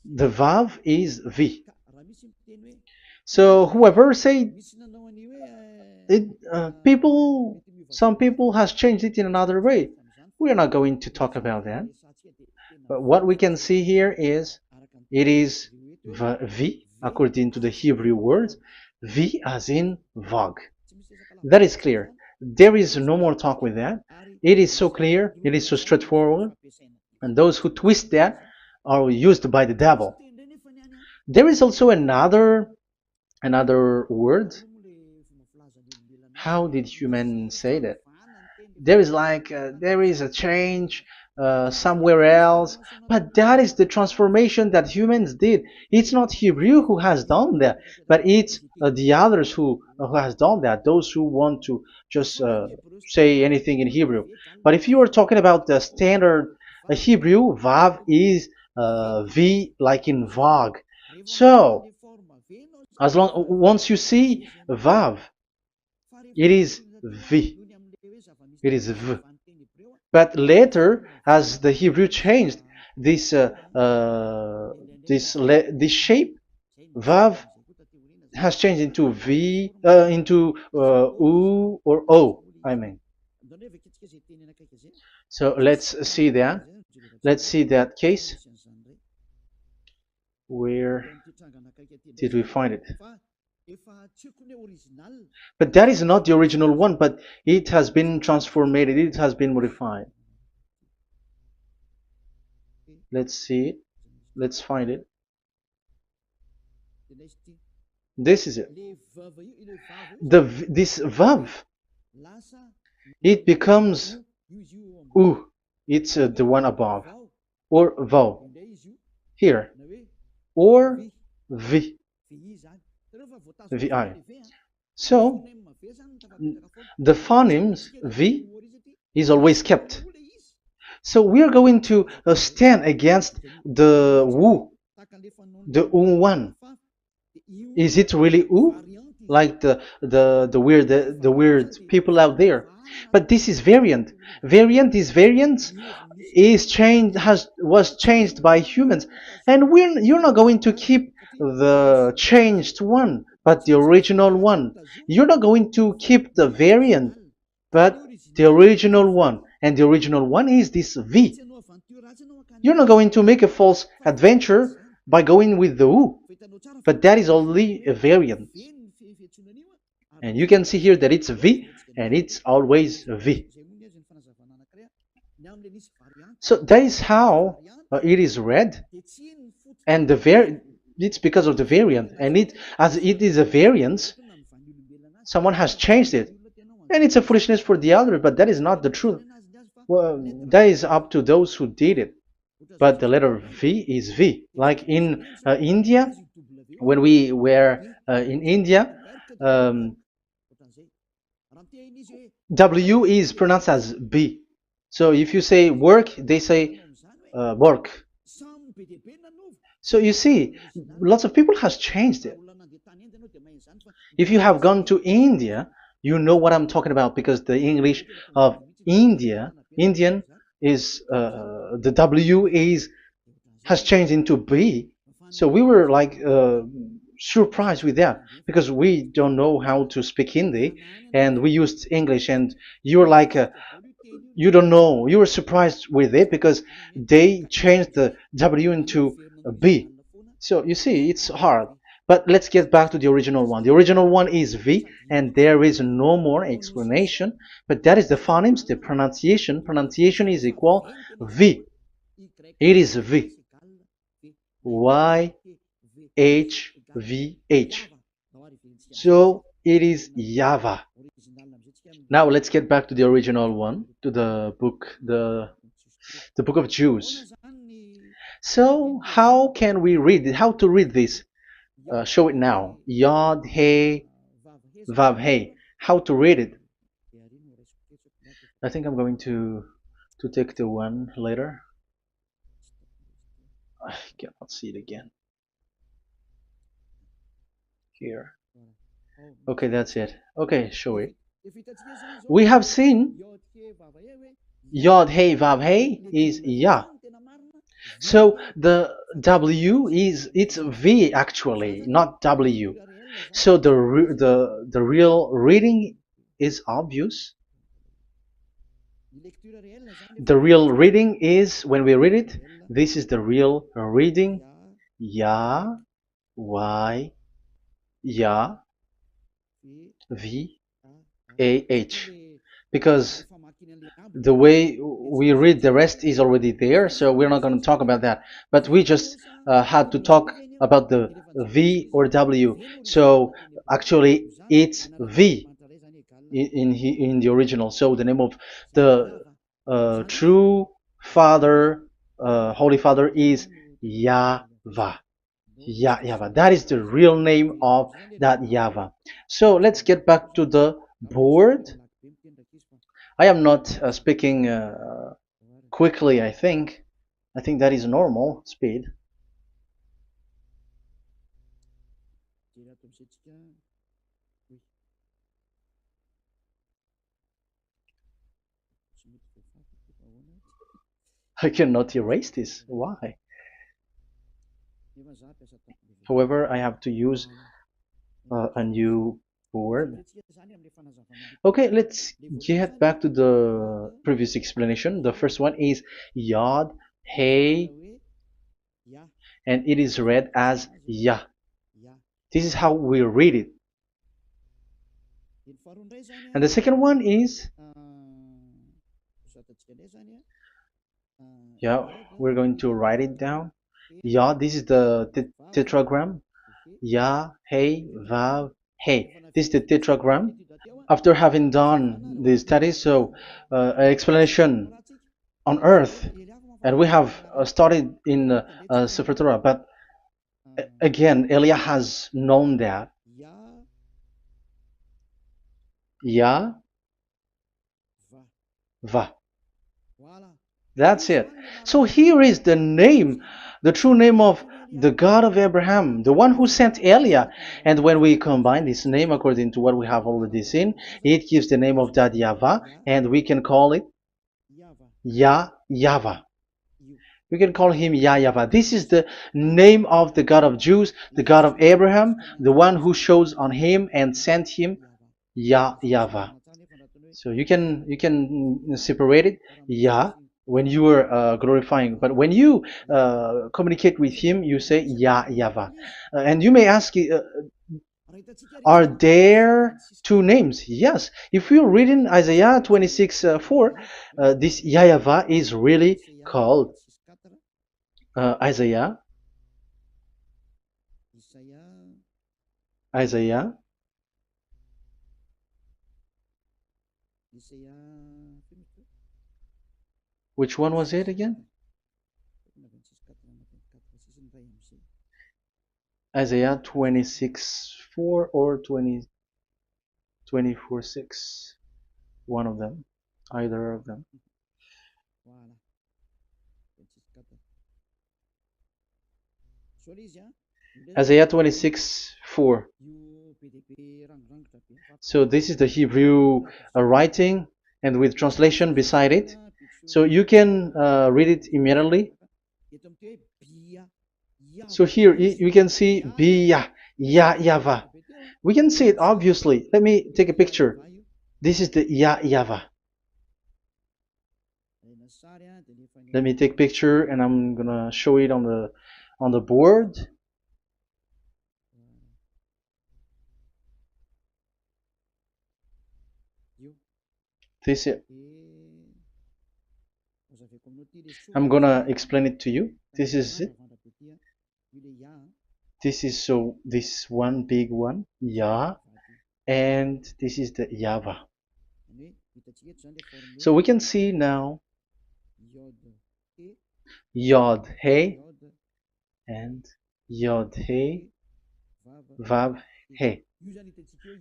The Vav is V. So whoever say it, some people has changed it in another way. We are not going to talk about that. But what we can see here is it is V according to the Hebrew words, V as in Vag. That is clear. There is no more talk with that. It is so clear. It is so straightforward. And those who twist that are used by the devil. There is also another word. How did humans say that? There is a change somewhere else, but that is the transformation that humans did. It's not Hebrew who has done that, but it's the others who has done that. Those who want to just say anything in Hebrew. But if you are talking about the standard Hebrew, Vav is V like in Vag. So as long once you see Vav, it is V. It is V. But later, as the Hebrew changed, this this shape, Vav, has changed into V, into U or O. I mean. So let's see that. Let's see that case. Where did we find it? But that is not the original one, but it has been transformed, it has been modified. Let's see it. Let's find it. This is it. This vav, it becomes u. It's the one above, or vau here, or v, vi. So the phonemes v is always kept. So we are going to stand against the wu, the u one. Is it really u? Like the weird people out there. But this is variant. Variance is changed was changed by humans, and you're not going to keep the changed one, but the original one. You're not going to keep the variant, but the original one, and the original one is this V. You're not going to make a false adventure by going with the U, but that is only a variant. And you can see here that it's V, and it's always V. So that is how it is read, and it's because of the variant, and as it is a variance, someone has changed it, and it's a foolishness for the other, but that is not the truth. Well, that is up to those who did it. But the letter V is V. Like in India, when we were in India, W is pronounced as B. So if you say work, they say work. So you see, lots of people has changed it. If you have gone to India, you know what I'm talking about, because the English of Indian is the W has changed into B. So we were like surprised with that, because we don't know how to speak Hindi, and we used English, and you're like you don't know, you were surprised with it because they changed the W into a B. So you see, it's hard. But let's get back to the original one. The original one is V, and there is no more explanation. But that is the phonemes, the pronunciation. Pronunciation is equal V. It is V. Y H V H. So it is YAHVAH. Now let's get back to the original one, to the book, the book of Jews. So how can we read it? How to read this? Show it now. Yod He Vav He. How to read it? I think I'm going to take the one later. I cannot see it again. Here. Okay, that's it. Okay, show it. We have seen Yod He Vav He is Yah. So the W is it's V actually, not W. So the real reading is obvious. The real reading is when we read it. This is the real reading. Ya, Y, Ya, V, A, H. Because the way we read the rest is already there, so we're not going to talk about that. But we just had to talk about the V or W. So actually, it's V in the original. So the name of the true Father, Holy Father, is YAHVAH. YAHVAH. That is the real name of that YAHVAH. So let's get back to the board. I am not speaking quickly, I think. I think that is normal speed. I cannot erase this. Why? However, I have to use a new board. Okay, let's get back to the previous explanation. The first one is Yod, Hey, and it is read as Yah. This is how we read it. And the second one is, yeah, we're going to write it down. Yah, this is the tetragram. Yah, Hey, Vav, Hey. This is the tetragram. After having done the studies, so an explanation on earth, and we have started in Sefer Torah, but again, Elia has known that. Yah, Va. That's it. So here is the name, the true name of the God of Abraham, the one who sent Elia. And when we combine this name according to what we have already seen, it gives the name of that YAHVAH, and we can call it YAHVAH. We can call him YAHVAH. This is the name of the God of Jews, the God of Abraham, the one who shows on him and sent him, YAHVAH. So you can separate it, Yah, when you are glorifying, but when you communicate with him, you say YAHVAH. And you may ask, are there two names? Yes. If you read in Isaiah 26:4, this YAHVAH is really called Isaiah 26. Which one was it again? Isaiah 26:4 or 24:6. One of them. Either of them. Isaiah 26:4. So this is the Hebrew writing, and with translation beside it. So you can read it immediately. So here you can see Biyah, YAHVAH. We can see it obviously. Let me take a picture. This is the YAHVAH. Let me take a picture, and I'm gonna show it on the board. This is, I'm gonna explain it to you. This is it. This is this one big one, Yah, and this is the YAHVAH. So we can see now Yod He and Yod He Vav He.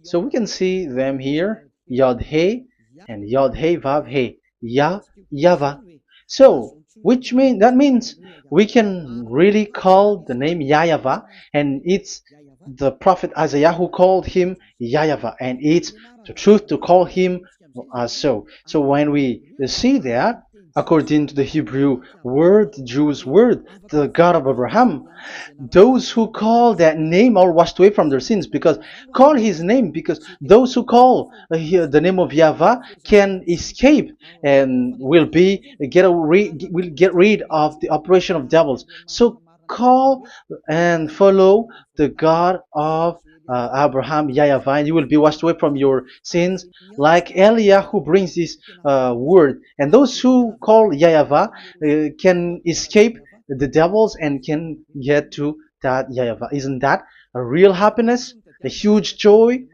So we can see them here, Yod He and Yod He Vav He, YAHVAH. So that means we can really call the name YAHVAH, and it's the prophet Isaiah who called him YAHVAH, and it's the truth to call him as so. So when we see that, according to the Hebrew word, the Jewish word, the God of Abraham. Those who call that name are washed away from their sins, because call his name, because those who call the name of Yahweh can escape and will get rid of the operation of devils. So call and follow the God of Abraham, Yahweh, and you will be washed away from your sins, like Eliah who brings this word. And those who call Yahweh can escape the devils and can get to that Yahweh. Isn't that a real happiness, a huge joy?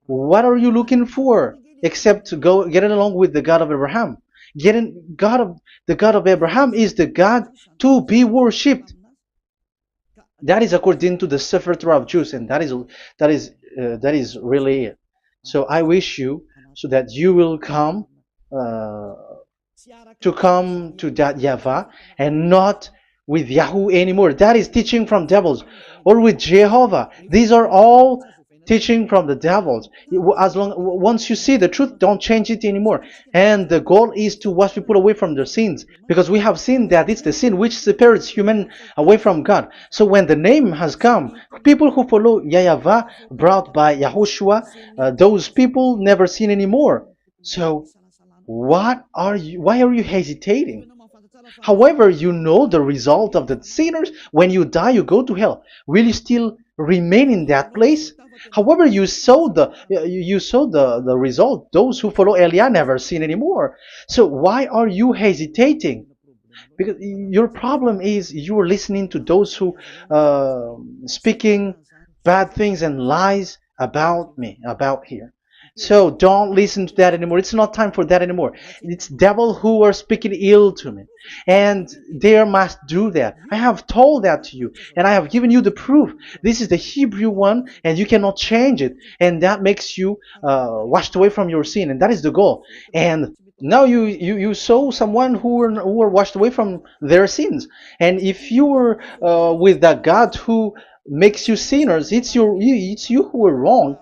What are you looking for except to go getting along with the God of Abraham? The God of Abraham is the God to be worshipped. That is according to the Sefer Torah of Jews, and that is really it. So I wish you so that you will uh, come to that Yahweh and not with Yahoo anymore. That is teaching from devils, or with Jehovah. These are all teaching from the devils. As long once you see the truth, don't change it anymore. And the goal is to wash people away from their sins, because we have seen that it's the sin which separates human away from God. So when the name has come, people who follow Yahweh brought by Yahushua, those people never sin anymore. So why are you hesitating? However, you know the result of the sinners. When you die, you go to hell. Will you still remain in that place? However, you saw the result. Those who follow Eliah never sin anymore. So why are you hesitating? Because your problem is you are listening to those who speaking bad things and lies about me, about here. So don't listen to that anymore. It's not time for that anymore. It's devil who are speaking ill to me, and they must do that. I have told that to you, and I have given you the proof. This is the Hebrew one, and you cannot change it, and that makes you washed away from your sin, and that is the goal. And now you saw someone who were washed away from their sins, and if you were with that God who makes you sinners, it's you who are wrong,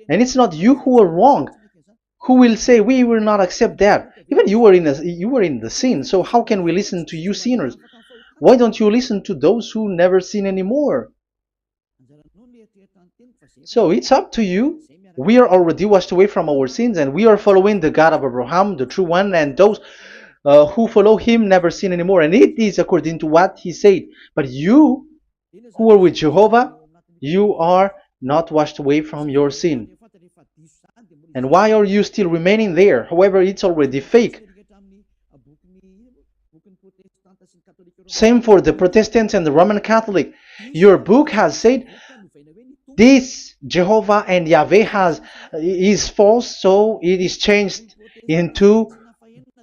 and it's not you who are wrong. Who will say we will not accept that? Even you were in the sin, so how can we listen to you sinners? Why don't you listen to those who never sin anymore? So it's up to you. We are already washed away from our sins, and we are following the God of Abraham, the true one, and those who follow him never sin anymore. And it is according to what he said. But you who are with Jehovah, you are not washed away from your sin. And why are you still remaining there? However, it's already fake. Same for the Protestants and the Roman Catholic. Your book has said this Jehovah and Yahweh is false, so it is changed into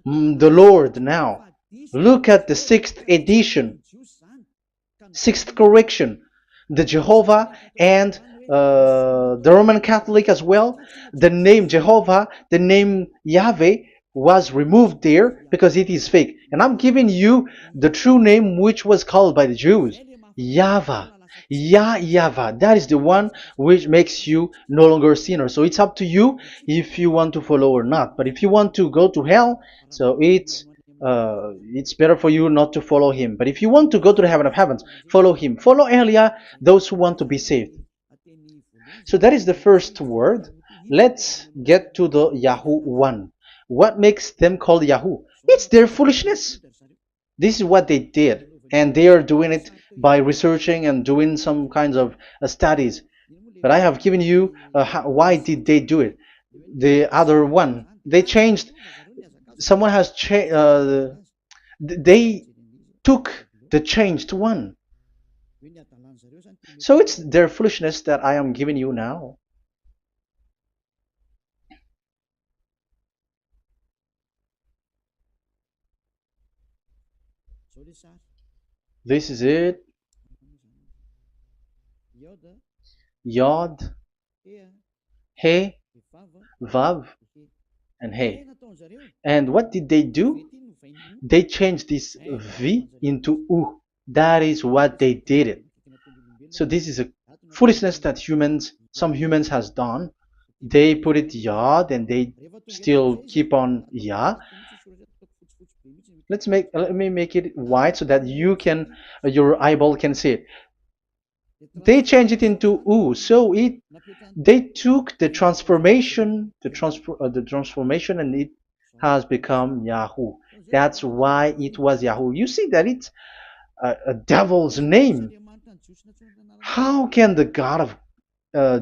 the Lord now. Look at the sixth edition, sixth correction. The Jehovah and the Roman Catholic as well. The name Jehovah, the name Yahweh was removed there because it is fake. And I'm giving you the true name which was called by the Jews, YAHVAH. YAHVAH. That is the one which makes you no longer a sinner. So it's up to you if you want to follow or not. But if you want to go to hell, so it's better for you not to follow him. But if you want to go to the heaven of heavens, follow him. Follow Eliah, those who want to be saved. So that is the first word. Let's get to the Yahoo one. What makes them called Yahoo? It's their foolishness. This is what they did, and they are doing it by researching and doing some kinds of studies. But I have given you why did they do it. The other one, they changed. Someone has changed. They took the changed one. So it's their foolishness that I am giving you now. This is it. Yod, He, Vav, and He. And what did they do? They changed this V into U. That is what they did it. So this is a foolishness that some humans has done. They put it Yod and they still keep on Yah. Let me make it white so that you can your eyeball can see it. They changed it into U, so it they took the transformation, and it has become Yahoo. That's why it was Yahoo. You see that it's a devil's name. How can the God of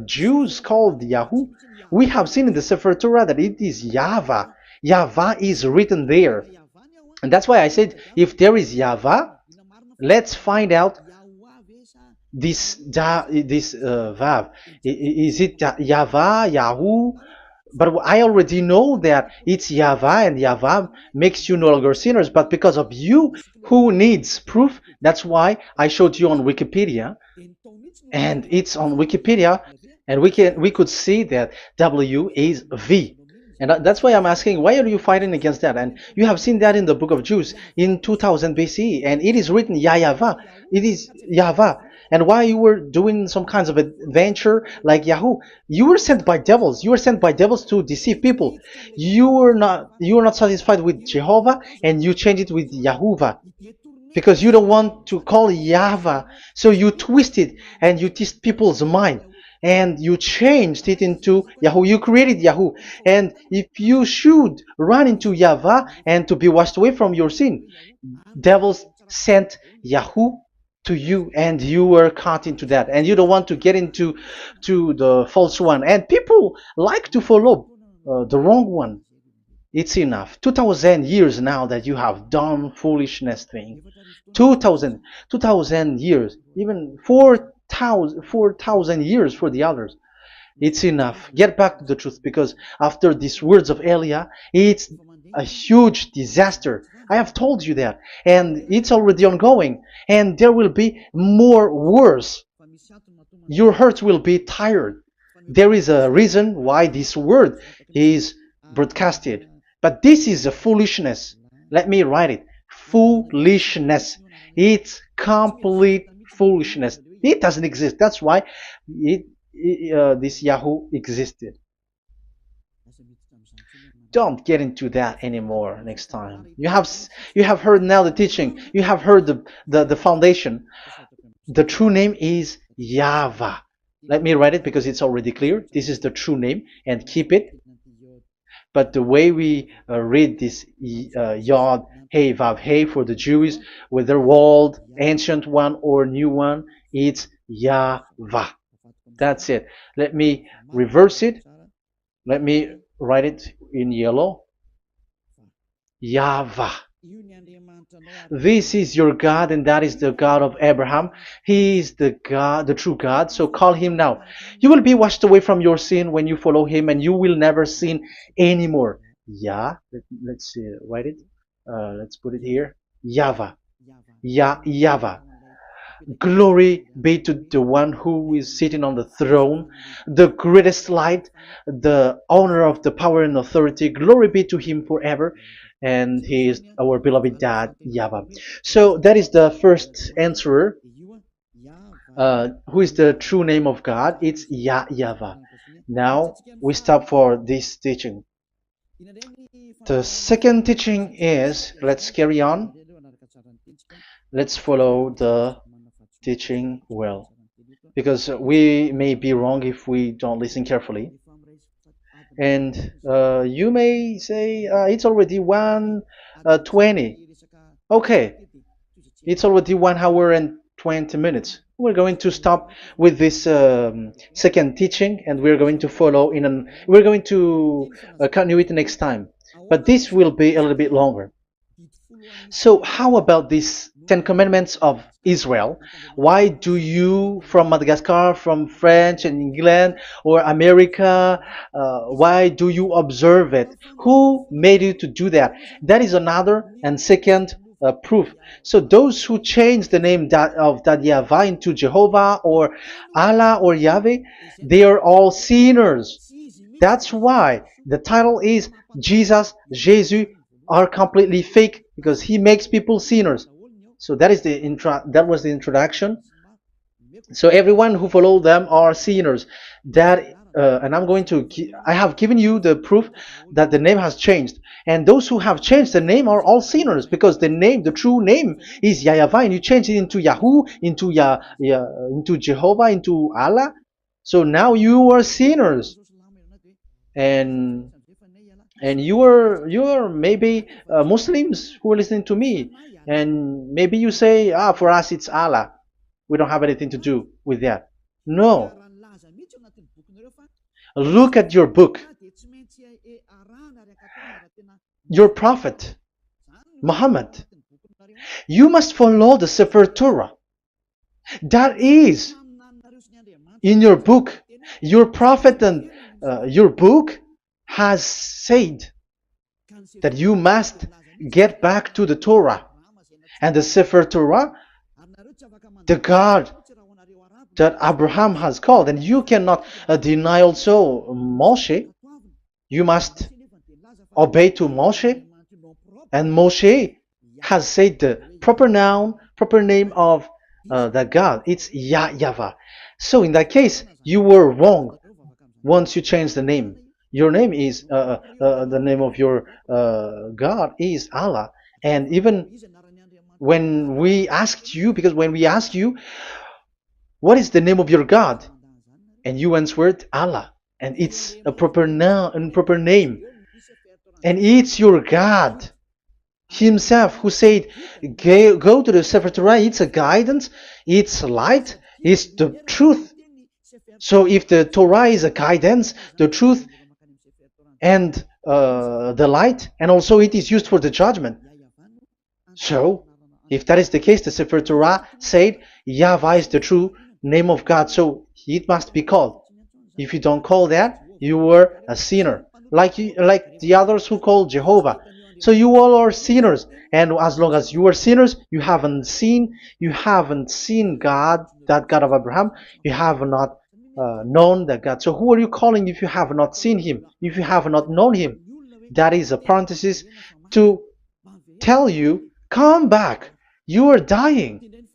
Jews called Yahoo? We have seen in the Sefer Torah that it is YAHVAH. YAHVAH is written there. And that's why I said, if there is YAHVAH, let's find out this Vav. Is it YAHVAH, Yahoo? But I already know that it's YAHVAH, and YAHVAH makes you no longer sinners. But because of you, who needs proof? That's why I showed you on Wikipedia, and it's on Wikipedia, and we could see that W is V. And that's why I'm asking, why are you fighting against that? And you have seen that in the book of Jude in 2000 BCE, and it is written YAHVAH. It is YAHVAH. And why you were doing some kinds of adventure like Yahoo? You were sent by devils. You were sent by devils to deceive people. You were not satisfied with Jehovah, and you changed it with Yahuwah, because you don't want to call Yahvah. So you twist it and you twist people's mind, and you changed it into Yahoo. You created Yahoo. And if you should run into Yahvah and to be washed away from your sin, devils sent Yahoo to you, and you were caught into that, and you don't want to get into the false one, and people like to follow the wrong one. It's enough. 2000 years now that you have done foolishness thing. 2000 years, even 4,000 years for the others. It's enough. Get back to the truth, because after these words of Elia, it's a huge disaster. I have told you that, and it's already ongoing, and there will be more worse. Your heart will be tired. There is a reason why this word is broadcasted, but this is a foolishness. Let me write it. Foolishness. It's complete foolishness. It doesn't exist. That's why this Yahoo existed. Don't get into that anymore next time. You have heard now the teaching. You have heard the foundation. The true name is YAHVAH. Let me write it because it's already clear. This is the true name, and keep it. But the way we read this Yod, Hey, Vav, Hey for the Jews, whether old, ancient one, or new one, it's YAHVAH. That's it. Let me reverse it. Let me write it in yellow. YAHVAH. This is your God, and that is the God of Abraham. He is the God, the true God. So call him now. You will be washed away from your sin when you follow him, and you will never sin anymore. Let's write it. Let's put it here. YAHVAH. YAHVAH. Glory be to the one who is sitting on the throne, the greatest light, the owner of the power and authority. Glory be to him forever. And he is our beloved dad, YAHVAH. So that is the first answer. Who is the true name of God? It's YAHVAH. Now we stop for this teaching. The second teaching is, let's carry on. Let's follow the teaching well, because we may be wrong if we don't listen carefully. And you may say it's already 1:20. Okay, it's already 1 hour and 20 minutes. We're going to stop with this second teaching, and we're going to follow we're going to continue it next time. But this will be a little bit longer. So how about these 10 commandments of Israel? Why do you from Madagascar, from France and England or America, why do you observe it? Who made you to do that? That is another and second proof. So those who change the name of that Yahvah into Jehovah or Allah or Yahweh, they are all sinners. That's why the title is Jesus are completely fake, because he makes people sinners. So that is that was the introduction. So everyone who follow them are sinners. That and I'm going to, I have given you the proof that the name has changed. And those who have changed the name are all sinners, because the name, the true name is YAHVAH, and you change it into Yahoo, into into Jehovah, into Allah. So now you are sinners, and you are maybe Muslims who are listening to me, and maybe you say, ah, for us it's Allah. We don't have anything to do with that. No. Look at your book. Your prophet, Muhammad. You must follow the Sefer Torah. That is in your book. Your prophet and your book has said that you must get back to the Torah. And the Sefer Torah, the God that Abraham has called. And you cannot deny also Moshe. You must obey to Moshe. And Moshe has said the proper noun, proper name of the God. It's YAHVAH. So in that case, you were wrong once you change the name. Your name is, the name of your God is Allah. And even when we asked you, because when we asked you, what is the name of your God? And you answered Allah. And it's a proper noun and proper name. And it's your God Himself who said, go to the Sefer Torah. It's a guidance, it's light, it's the truth. So if the Torah is a guidance, the truth, and the light, and also it is used for the judgment. So if that is the case, the Sefer Torah said YAHVAH is the true name of God, so it must be called. If you don't call that, you were a sinner, like the others who call Jehovah. So you all are sinners, and as long as you are sinners, you haven't seen God, that God of Abraham. You have not known that God. So who are you calling if you have not seen Him? If you have not known Him? That is a parenthesis to tell you, come back. You are dying.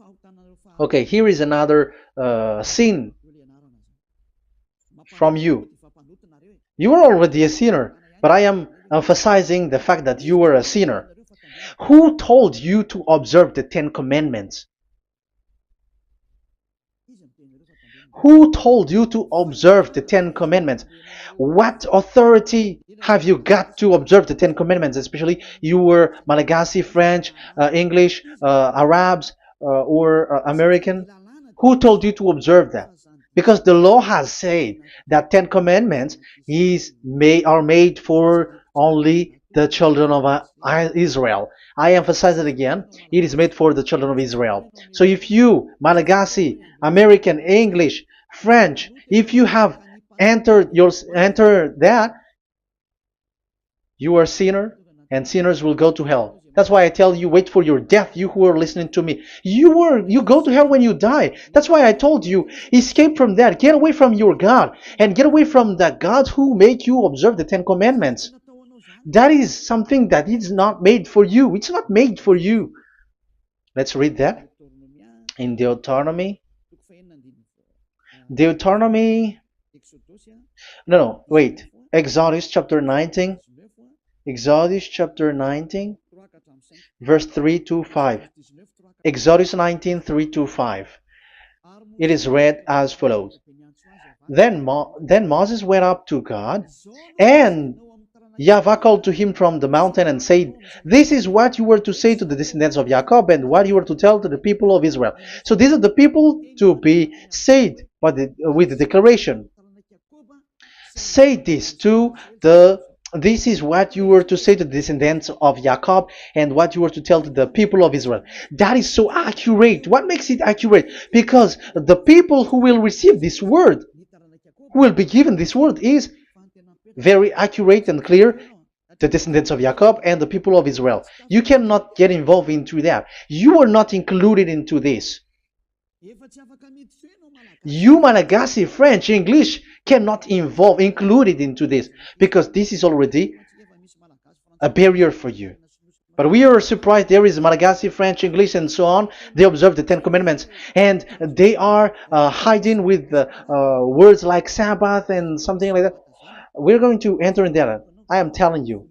Okay, here is another sin from you. You are already a sinner, but I am emphasizing the fact that you were a sinner. Who told you to observe the 10 Commandments? Who told you to observe the 10 Commandments? What authority have you got to observe the 10 Commandments? Especially you were Malagasy, French, English, Arabs, or American. Who told you to observe that? Because the law has said that 10 Commandments are made for only the children of Israel. I emphasize it again. It is made for the children of Israel. So if you, Malagasy, American, English, French, if you have entered that, you are a sinner, and sinners will go to hell. That's why I tell you, wait for your death, you who are listening to me. You go to hell when you die. That's why I told you, escape from that. Get away from your God, and get away from the God who make you observe the 10 Commandments. That is something that is not made for you. It's not made for you. Let's read that in Deuteronomy. Exodus chapter 19. Exodus chapter 19, verse 3 to 5. Exodus 19, 3 to 5. It is read as follows. Then Moses went up to God, and YAHVAH called to him from the mountain and said, this is what you were to say to the descendants of Jacob, and what you were to tell to the people of Israel. So these are the people to be saved with the declaration. Say this this is what you were to say to the descendants of Jacob, and what you were to tell to the people of Israel. That is so accurate. What makes it accurate? Because the people who will receive this word, who will be given this word, is very accurate and clear. The descendants of Jacob and the people of Israel. You cannot get involved into that. You are not included into this. You, Malagasy, French, English, cannot included into this, because this is already a barrier for you. But we are surprised there is Malagasy, French, English, and so on. They observe the Ten Commandments, and they are hiding with words like Sabbath and something like that. We're going to enter in there. I am telling you,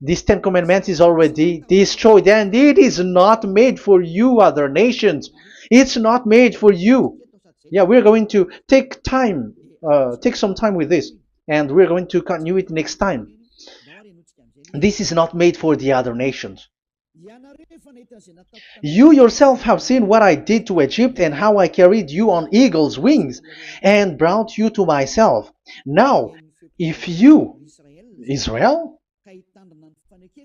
this Ten Commandments is already destroyed, and it is not made for you, other nations. It's not made for you. Yeah, we're going to take some time with this, and we're going to continue it next time. This is not made for the other nations. You yourself have seen what I did to Egypt and how I carried you on eagle's wings and brought you to myself. Now, if you, Israel,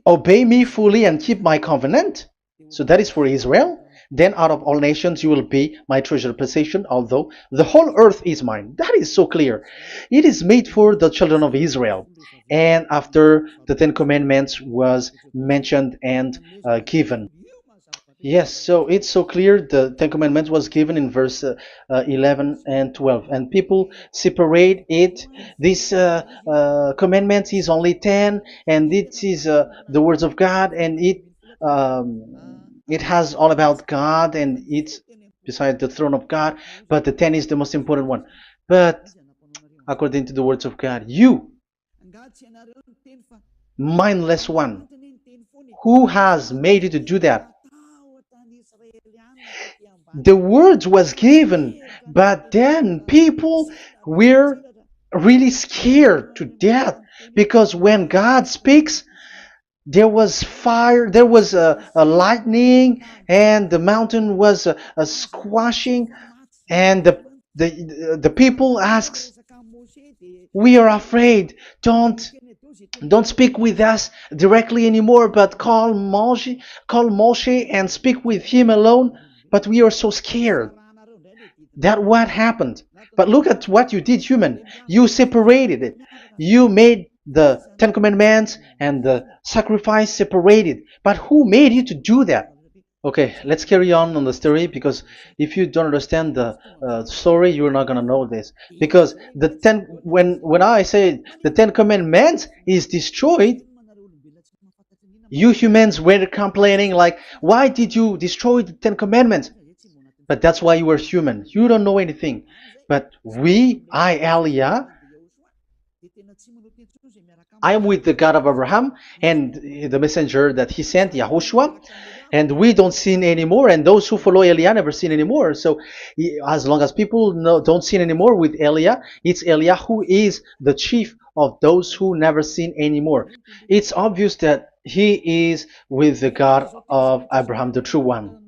obey me fully and keep my covenant, so that is for Israel, then out of all nations you will be my treasured possession, although the whole earth is mine. That is so clear. It is made for the children of Israel. And after the Ten Commandments was mentioned and given. Yes, so it's so clear. The Ten Commandments was given in verse 11 and 12, and people separate it. This commandment is only 10, and it is the words of God, and it has all about God, and it's beside the throne of God. But the 10 is the most important one. But according to the words of God, you, mindless one, who has made you to do that? The words was given, but then people were really scared to death because when God speaks, there was fire, there was a lightning, and the mountain was a squashing, and the people asks, "We are afraid. Don't speak with us directly anymore, but call Moshe and speak with him alone." But we are so scared. That what happened. But look at what you did, human. You separated it. You made the Ten Commandments and the sacrifice separated. But who made you to do that? Okay, let's carry on the story, because if you don't understand the story, you're not gonna know this. Because when I say the Ten Commandments is destroyed, you humans were complaining like, why did you destroy the Ten Commandments? But that's why you were human. You don't know anything. But Elia, I am with the God of Abraham and the messenger that he sent, YAHOSHUAH, and we don't sin anymore, and those who follow Elia never sin anymore. So as long as people don't sin anymore with Elia, it's Elia who is the chief of those who never sin anymore. It's obvious that he is with the God of Abraham, the true one.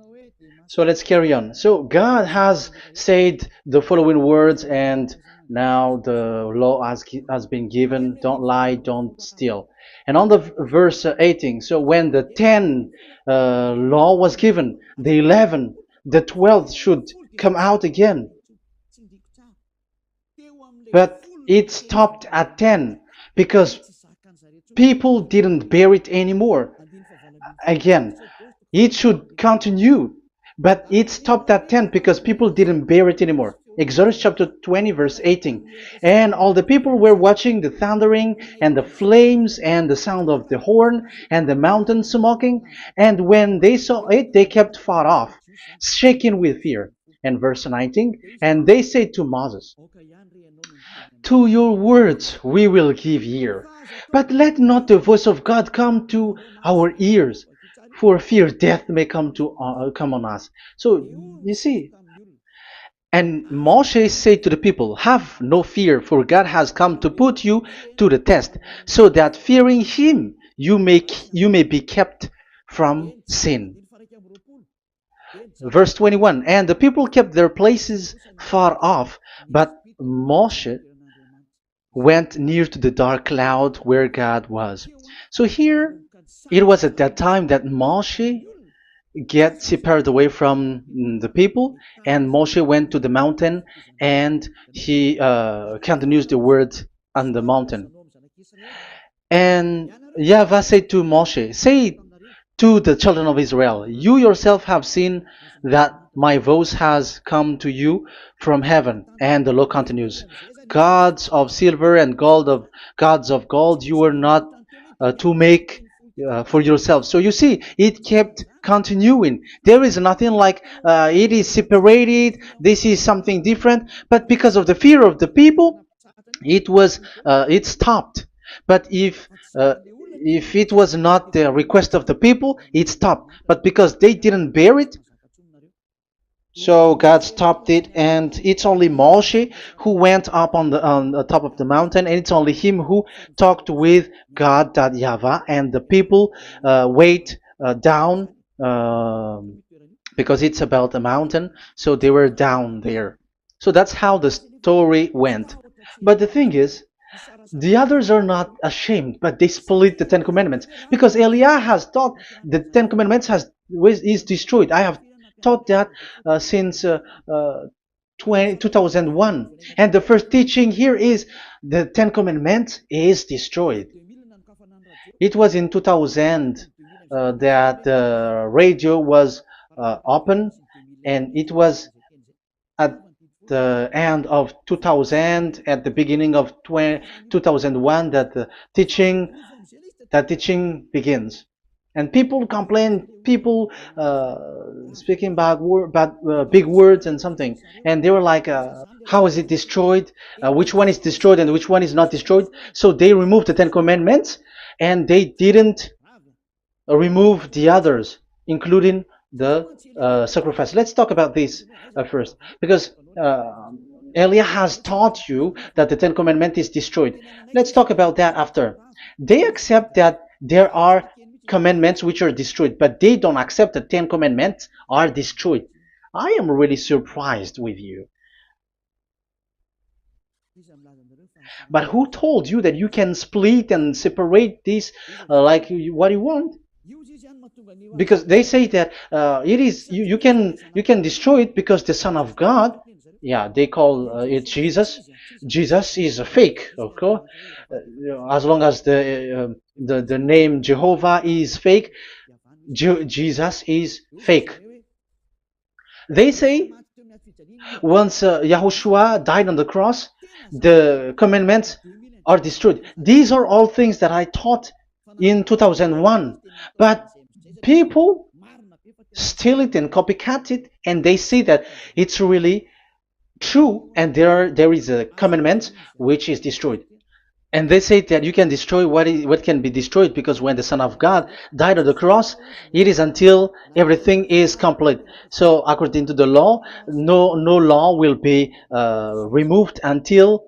So let's carry on. So God has said the following words, and now the law has been given. Don't lie, don't steal. And on the verse 18, so when the 10 law was given, the 11, the 12th should come out again. But it stopped at 10 because people didn't bear it anymore. Again, it should continue. But it stopped at 10 because people didn't bear it anymore. Exodus chapter 20 verse 18. And all the people were watching the thundering and the flames and the sound of the horn and the mountain smoking. And when they saw it, they kept far off, shaking with fear. And verse 19. And they said to Moses, "To your words we will give ear, but let not the voice of God come to our ears, for fear death may come on us." So you see, and Moshe said to the people, "Have no fear, for God has come to put you to the test, so that fearing Him you may be kept from sin." Verse 21. And the people kept their places far off, but Moshe went near to the dark cloud where God was. So here, it was at that time that Moshe get separated away from the people, and Moshe went to the mountain, and he continues the word on the mountain. And YAHVAH said to Moshe, "Say to the children of Israel, you yourself have seen that my voice has come to you from heaven." And the law continues, "Gods of silver and gods of gold, you were not to make for yourself. So you see, it kept continuing. There is nothing like it is separated. This is something different. But because of the fear of the people, it stopped. But if it was not the request of the people, it stopped. But because they didn't bear it, so God stopped it, and it's only Moshe who went up on the top of the mountain, and it's only him who talked with God, that Yahweh, and the people wait down, because it's about a mountain, so they were down there. So that's how the story went. But the thing is, the others are not ashamed, but they split the Ten Commandments, because Eliah has taught the Ten Commandments is destroyed. I have taught that since 2001, and the first teaching here is the Ten Commandments is destroyed. It was in 2000 that the radio was open, and it was at the end of 2000, at the beginning of 2001, that the teaching begins. And people complain, people speaking big words and something, and they were like, how is it destroyed, which one is destroyed and which one is not destroyed. So they removed the Ten Commandments, and they didn't remove the others, including the sacrifice. Let's talk about this first, because Elia has taught you that the Ten Commandments is destroyed. Let's talk about that after. They accept that there are commandments which are destroyed, but they don't accept the Ten Commandments are destroyed. I am really surprised with you. But who told you that you can split and separate this what you want? Because they say that it is you can destroy it because the Son of God, yeah, they call it Jesus. Jesus is a fake, okay? As long as the name Jehovah is fake, Jesus is fake. They say once Yahushua died on the cross, the commandments are destroyed. These are all things that I taught in 2001, but people steal it and copycat it, and they say that it's really true, and there is a commandment which is destroyed. And they say that you can destroy what can be destroyed, because when the Son of God died on the cross, it is until everything is complete. So according to the law, no law will be removed until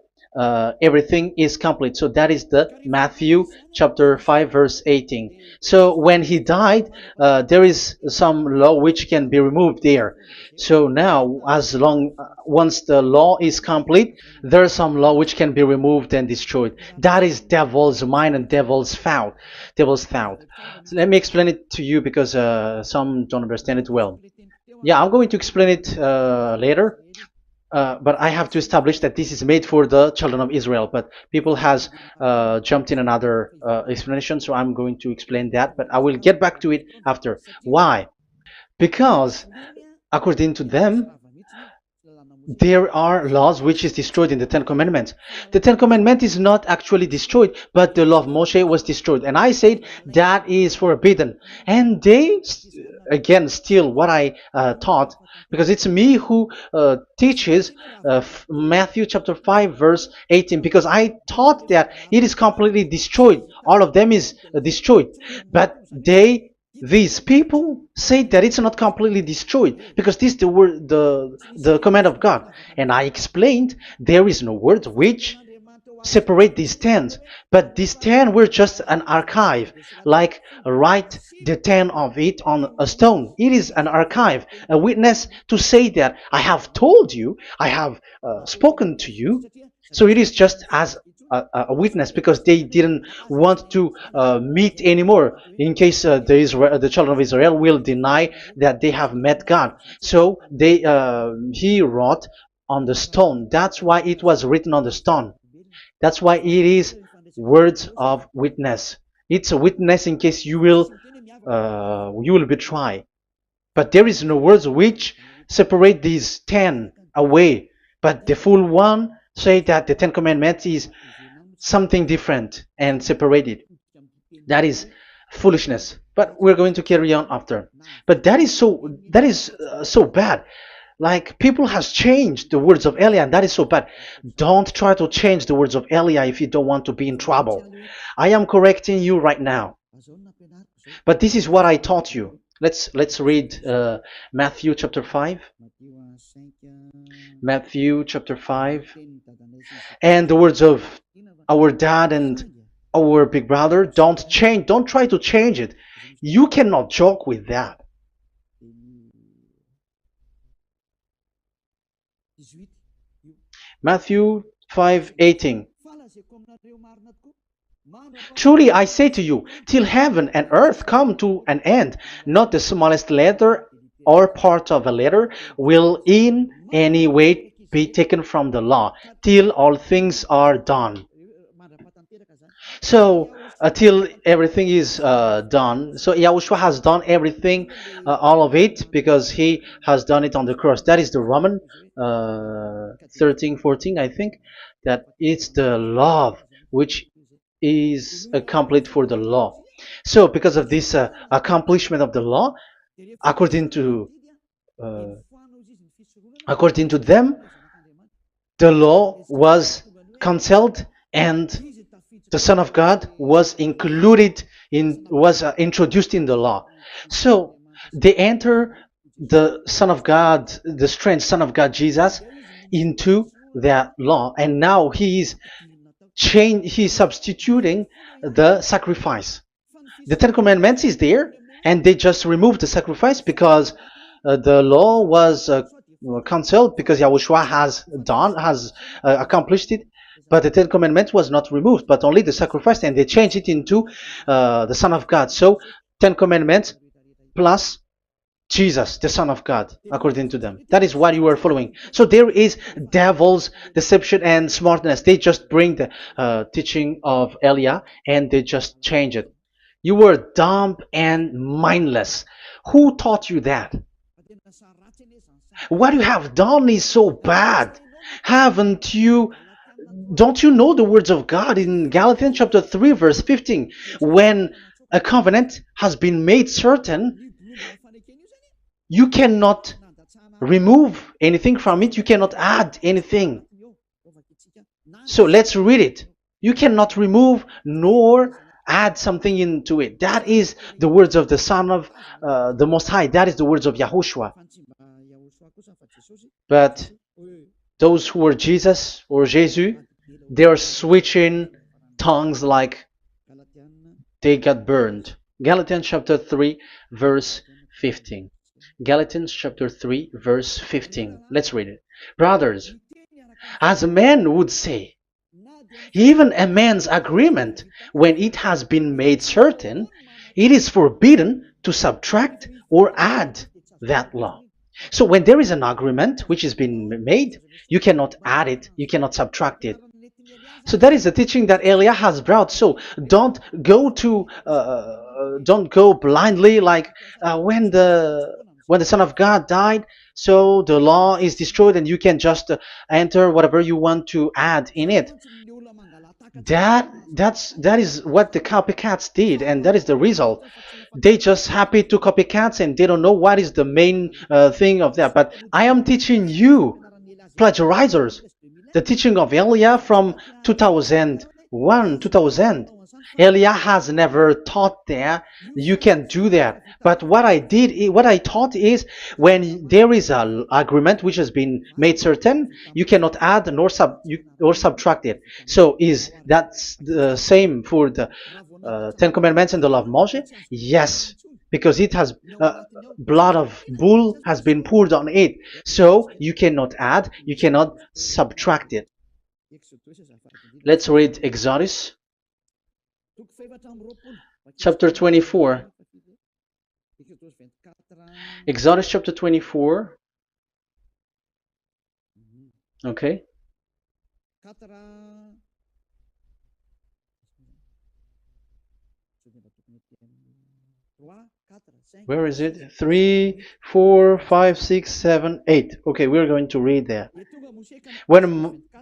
everything is complete. So that is the Matthew chapter 5 verse 18. So when he died, there is some law which can be removed there. So now, once the law is complete, there is some law which can be removed and destroyed. That is devil's mind and devil's thought. So let me explain it to you, because some don't understand it well. Yeah, I'm going to explain it later. But I have to establish that this is made for the children of Israel. But people has jumped in another explanation, so I'm going to explain that. But I will get back to it after. Why? Because according to them, there are laws which is destroyed in the Ten Commandments. The Ten Commandments is not actually destroyed, but the law of Moshe was destroyed. And I said that is forbidden. And they, again, steal what I taught, because it's me who teaches Matthew chapter 5 verse 18, because I taught that it is completely destroyed. All of them is destroyed. But these people say that it's not completely destroyed, because this is the command of God. And I explained there is no word which separate these 10, but these 10 were just an archive, like write the 10 of it on a stone. It is an archive, a witness to say that I have told you, I have spoken to you. So it is just as a witness, because they didn't want to meet anymore, in case the children of Israel will deny that they have met God. So he wrote on the stone. That's why it was written on the stone. That's why it is words of witness. It's a witness in case you will betray. But there is no words which separate these 10 away. But the full one say that the 10 Commandments is something different and separated. That is foolishness. But we're going to carry on after. But that is so bad. Like people has changed the words of Elia, and that is so bad. Don't try to change the words of Elia if you don't want to be in trouble. I am correcting you right now. But this is what I taught you. Let's read Matthew chapter 5. Matthew chapter 5. And the words of our dad and our big brother, don't try to change it. You cannot joke with that. Matthew 5:18. Truly I say to you, till heaven and earth come to an end, not the smallest letter or part of a letter will in any way be taken from the law, till all things are done. So till everything is done, so Yahushua has done everything, all of it, because he has done it on the cross. That is the Roman 13, 14, I think, that it's the love which is complete for the law. So because of this accomplishment of the law, according to uh, according to them, the law was cancelled and the Son of God was included in was introduced in the law. So they enter the Son of God, the strange Son of God Jesus, into that law, and now he's substituting the sacrifice. The Ten Commandments is there, and they just removed the sacrifice because the law was cancelled because Yahushua has accomplished it. But the Ten Commandments was not removed, but only the sacrifice, and they changed it into the Son of God. So Ten Commandments plus Jesus, the Son of God, according to them. That is what you are following. So there is devil's deception and smartness. They just bring the teaching of Elia and they just change it. You were dumb and mindless. Who taught you that? What you have done is so bad. Haven't you? Don't you know the words of God in Galatians chapter 3, verse 15? When a covenant has been made certain, you cannot remove anything from it, you cannot add anything. So let's read it. You cannot remove nor add something into it. That is the words of the Son of the Most High. That is the words of Yahushua. But those who were Jesus or Jesus, they are switching tongues like they got burned. Galatians chapter 3, verse 15. Galatians chapter 3, verse 15. Let's read it. Brothers, as a man would say, even a man's agreement, when it has been made certain, it is forbidden to subtract or add that law. So when there is an agreement which has been made, you cannot add it, you cannot subtract it. So that is the teaching that Elia has brought. So don't go blindly like when the Son of God died. So the law is destroyed, and you can just enter whatever you want to add in it. That is what the copycats did, and that is the result. They just happy to copycats, and they don't know what is the main thing of that. But I am teaching you, plagiarizers, the teaching of Elia from 2001, 2000. Elia has never taught that you can do that. But what I taught is when there is an agreement which has been made certain, you cannot add or subtract it. So is that the same for the Ten Commandments and the law of Moshe? Yes, because it has blood of bull has been poured on it. So you cannot add, you cannot subtract it. Let's read Exodus chapter 24. Exodus chapter 24. Okay. Where is it? 3, 4, 5, 6, 7, 8. Okay, we're going to read there.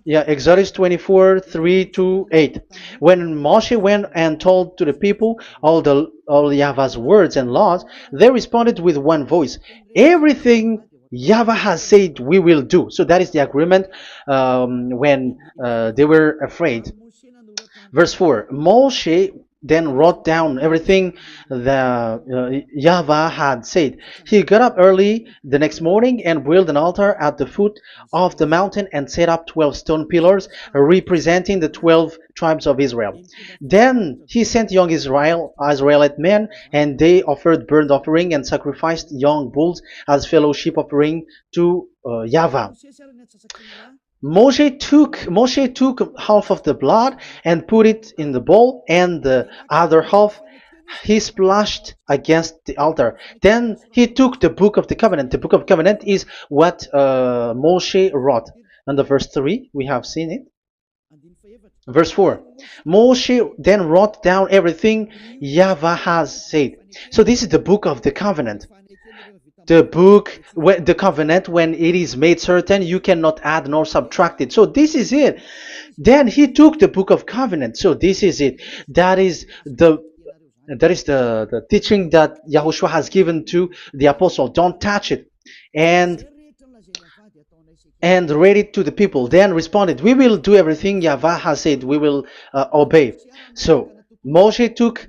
Yeah, Exodus 24, 3 to 8. When Moshe went and told to the people all Yahweh's words and laws, they responded with one voice. Everything Yahweh has said we will do. So that is the agreement when they were afraid. Verse 4, Moshe then wrote down everything the Yahweh had said. He got up early the next morning and built an altar at the foot of the mountain and set up 12 stone pillars representing the 12 tribes of Israel. Then he sent young Israelite men, and they offered burnt offering and sacrificed young bulls as fellowship offering to Yahweh. Moshe took half of the blood and put it in the bowl, and the other half he splashed against the altar. Then he took the book of the covenant. The book of covenant is what Moshe wrote. And the verse 3, we have seen it. Verse 4, Moshe then wrote down everything Yahweh has said. So this is the book of the covenant. The covenant, when it is made certain, you cannot add nor subtract it. So this is it. Then he took the book of covenant. So this is it. That is the teaching that Yahushua has given to the apostle. Don't touch it. And read it to the people. Then responded, we will do everything Yahweh has said. We will obey. So Moshe took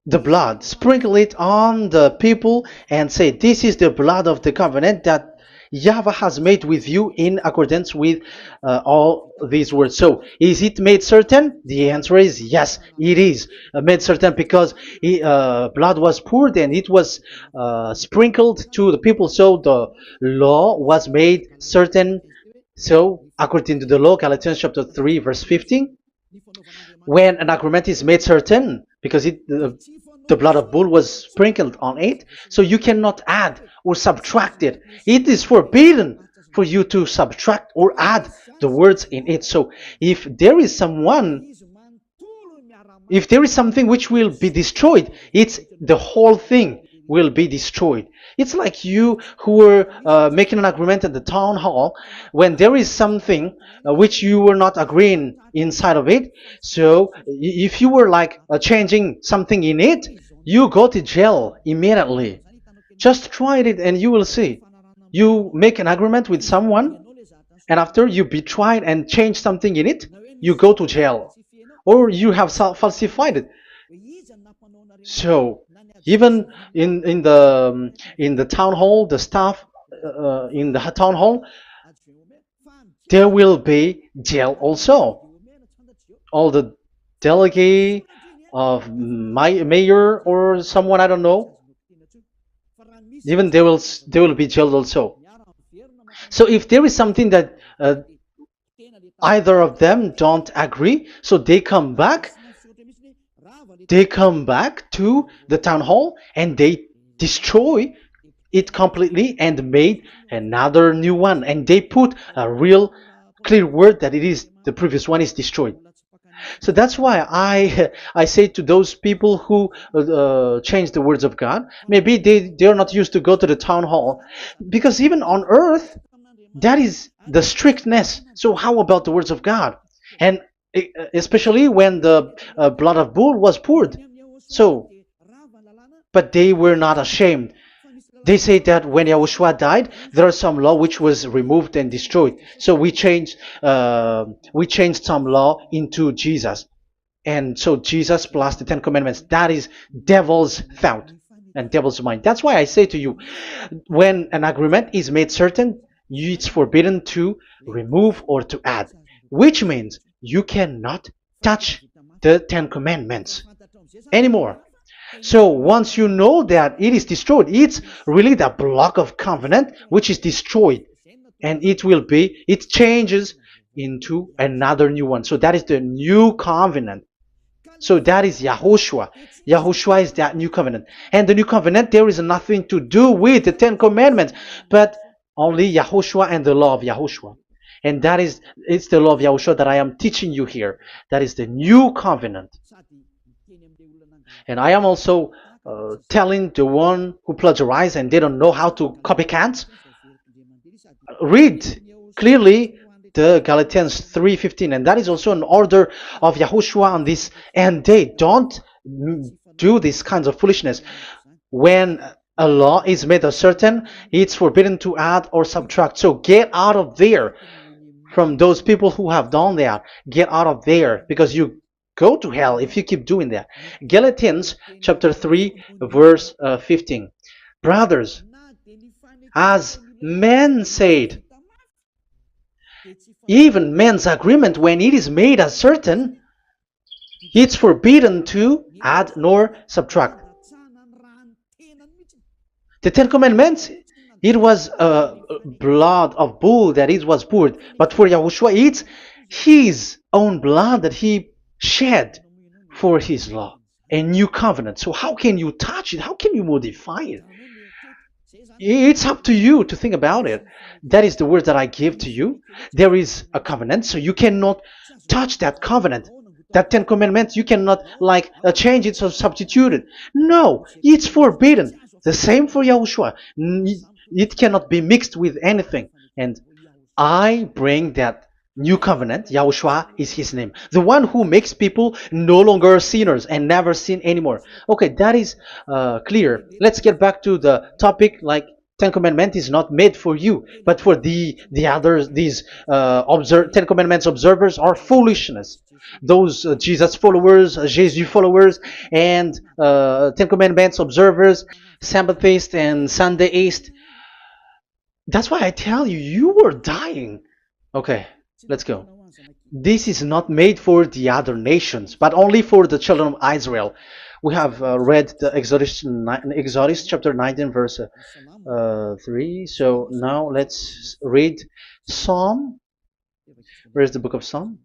the blood, sprinkle it on the people, and say, this is the blood of the covenant that Yahweh has made with you in accordance with all these words. So, is it made certain? The answer is yes, it is made certain, because blood was poured and it was sprinkled to the people. So the law was made certain. So, according to the law, Galatians chapter 3, verse 15, when an agreement is made certain, because the blood of bull was sprinkled on it, so you cannot add or subtract it. It is forbidden for you to subtract or add the words in it. So if there is something which will be destroyed, it's the whole thing will be destroyed. It's like you who were making an agreement at the town hall, when there is something which you were not agreeing inside of it. So if you were like changing something in it, you go to jail immediately. Just try it and you will see. You make an agreement with someone, and after you betray and change something in it, you go to jail, or you have falsified it. So even in the town hall, the staff in the town hall, there will be jail also. All the delegate of mayor or someone, I don't know, even they will be jailed also. So if there is something that either of them don't agree, so they come back to the town hall and they destroy it completely and made another new one, and they put a real clear word that it is the previous one is destroyed. So that's why I say to those people who change the words of God, maybe they are not used to go to the town hall, because even on earth that is the strictness. So how about the words of God? And especially when the blood of bull was poured. So, but they were not ashamed. They say that when Yahushua died, there are some law which was removed and destroyed. So we changed some law into Jesus, and so Jesus plus the 10 Commandments. That is devil's thought and devil's mind. That's why I say to you, when an agreement is made certain, it's forbidden to remove or to add, which means you cannot touch the 10 Commandments anymore. So once you know that it is destroyed, it's really the block of covenant which is destroyed, and it changes into another new one. So that is the new covenant. So that is Yahushua. Yahushua is that new covenant. And the new covenant, there is nothing to do with the 10 Commandments, but only Yahushua and the law of Yahushua. And it's the law of Yahushua that I am teaching you here. That is the new covenant. And I am also telling the one who plagiarize and they don't know how to copycat, read clearly the Galatians 3:15, and that is also an order of Yahushua on this end day. Don't do these kinds of foolishness. When a law is made certain, it's forbidden to add or subtract. So get out of there from those people who have done that. Get out of there, because you go to hell if you keep doing that. Galatians chapter 3 verse 15. Brothers, as men said, even men's agreement, when it is made as certain, it's forbidden to add nor subtract. The Ten Commandments, it was blood of bull that it was poured, but for Yahushua, it's his own blood that he shed for his law, a new covenant. So how can you touch it? How can you modify it? It's up to you to think about it. That is the word that I give to you. There is a covenant, so you cannot touch that covenant. That Ten Commandments, you cannot change it or substitute it. No, it's forbidden. The same for Yahushua. It cannot be mixed with anything. And I bring that new covenant. Yahushua is his name. The one who makes people no longer sinners and never sin anymore. Okay, that is clear. Let's get back to the topic. Ten Commandments is not made for you, but for the others. These Ten Commandments observers are foolishness. Those Jesus followers, Jesus followers, and Ten Commandments observers, Sabbathists and Sundayist. That's why I tell you, you were dying. Okay, let's go. This is not made for the other nations, but only for the children of Israel. We have read the Exodus chapter 19 verse 3. So now let's read Psalm. Where's the book of Psalm?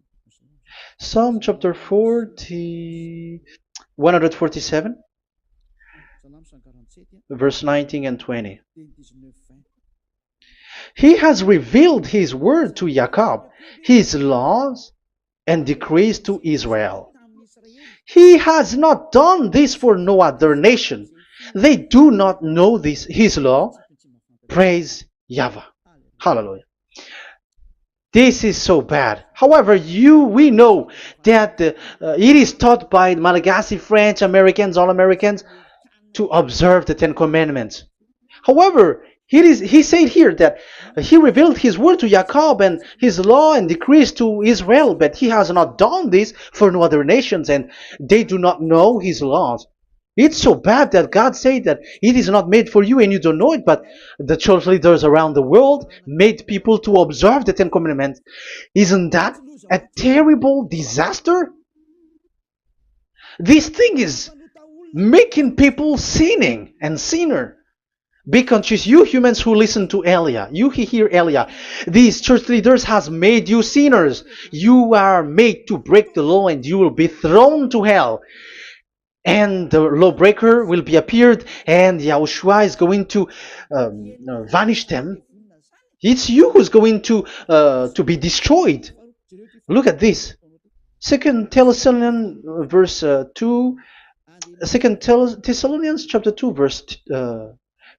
Psalm chapter 147, verse 19 and 20. He has revealed his word to Jacob, his laws and decrees to Israel. He has not done this for no other nation. They do not know this, his law. Praise YAHVAH. Hallelujah. This is so bad. However, we know that it is taught by Malagasy, French, Americans, all Americans, to observe the Ten Commandments. However, he said here that he revealed his word to Jacob and his law and decrees to Israel, but he has not done this for no other nations, and they do not know his laws. It's so bad that God said that it is not made for you and you don't know it, but the church leaders around the world made people to observe the Ten Commandments. Isn't that a terrible disaster? This thing is making people sinning and sinner. Be conscious, you humans who listen to Elia, you who hear Elia, these church leaders has made you sinners. You are made to break the law and you will be thrown to hell. And the lawbreaker will be appeared, and Yahushua is going to vanish them. It's you who's going to be destroyed. Look at this. 2 Thessalonians verse 2. 2 Thessalonians chapter 2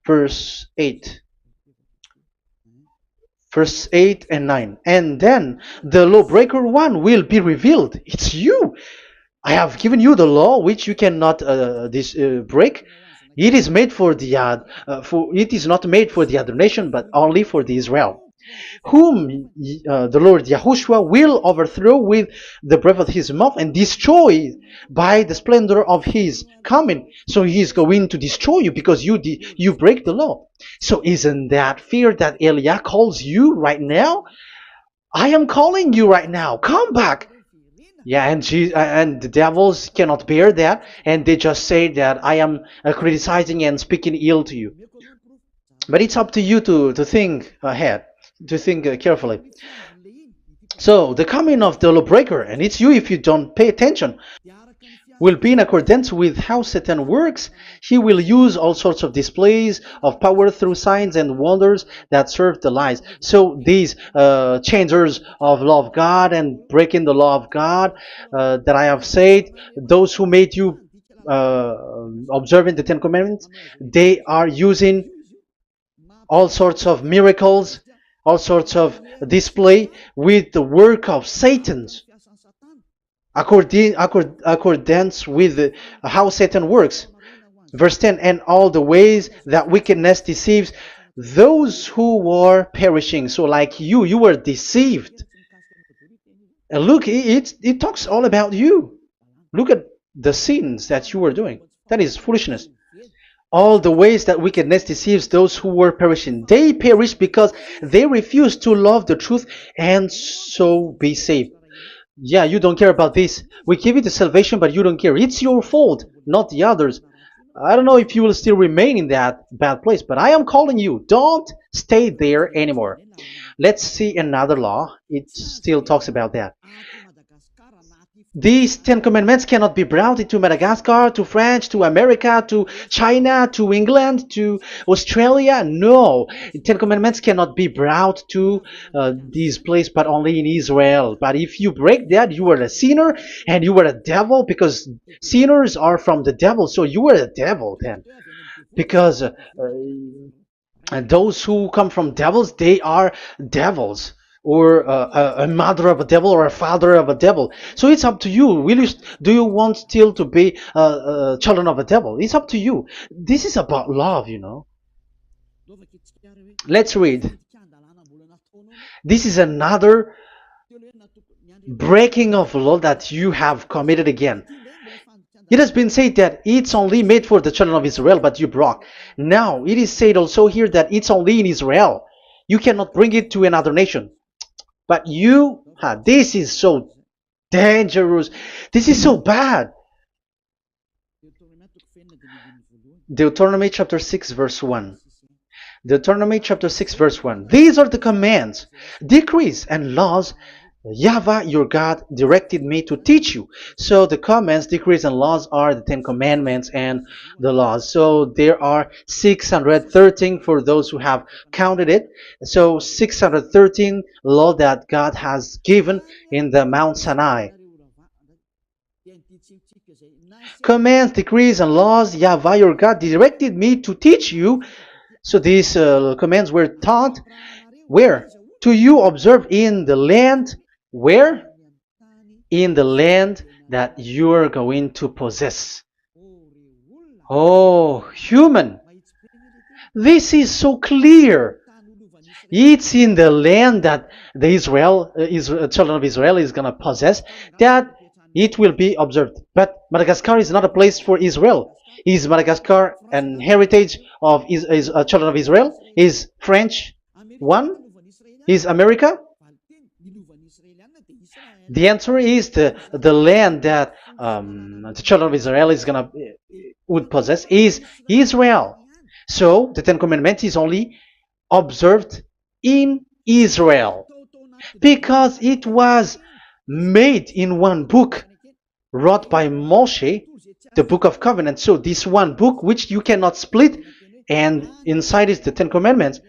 verse 8. Verse 8 and 9. And then the lawbreaker one will be revealed. It's you. I have given you the law which you cannot break. It is made for it is not made for the other nation, but only for the Israel, whom the Lord Yahushua will overthrow with the breath of his mouth and destroy by the splendor of his coming. So he is going to destroy you because you break the law. So isn't that fear that Elia calls you right now? I am calling you right now. Come back. Yeah, and the devils cannot bear that, and they just say that I am criticizing and speaking ill to you. But it's up to you to think ahead, to think carefully. So the coming of the lawbreaker, and it's you if you don't pay attention. will be in accordance with how Satan works. He will use all sorts of displays of power through signs and wonders that serve the lies. So these changers of law of God and breaking the law of God that I have said, those who made you uh, observing the Ten Commandments, they are using all sorts of miracles, all sorts of display with the work of Satan's accordance with how Satan works. Verse 10, and all the ways that wickedness deceives those who were perishing. So like you were deceived. And look, it talks all about you. Look at the sins that you were doing. That is foolishness. All the ways that wickedness deceives those who were perishing. They perish because they refuse to love the truth and so be saved. Yeah, you don't care about this. We give you the salvation, but you don't care. It's your fault, not the others. I don't know if you will still remain in that bad place, but I am calling you. Don't stay there anymore. Let's see another law. It still talks about that. These Ten Commandments cannot be brought into Madagascar, to France, to America, to China, to England, to Australia. No, Ten Commandments cannot be brought to these places, but only in Israel. But if you break that, you are a sinner and you are a devil, because sinners are from the devil. So you are a devil then, because and those who come from devils, they are devils, or a mother of a devil, or a father of a devil. So it's up to you. Do you want still to be children of a devil? It's up to you. This is about love, you know. Let's read. This is another breaking of law that you have committed again. It has been said that it's only made for the children of Israel, but you broke. Now, it is said also here that it's only in Israel. You cannot bring it to another nation. But this is so dangerous. This is so bad. Deuteronomy chapter 6 verse 1. Deuteronomy chapter 6 verse 1. These are the commands, decrees, and laws YAHVAH your God directed me to teach you. So the commands, decrees, and laws are the Ten Commandments and the laws. So there are 613 for those who have counted it. So 613 law that God has given in the Mount Sinai. Commands, decrees, and laws YAHVAH your God directed me to teach you. So these commands were taught where? To you observe in the land. Where? In the land that you are going to possess. Oh, human. This is so clear. It's in the land that the children of Israel is going to possess, that it will be observed. But Madagascar is not a place for Israel. Is Madagascar an heritage of children of Israel? Is French one? Is America? The answer is the land that the children of Israel would possess is Israel. So the Ten Commandments is only observed in Israel, because it was made in one book wrote by Moshe, the Book of Covenant. So this one book, which you cannot split, and inside is the Ten Commandments.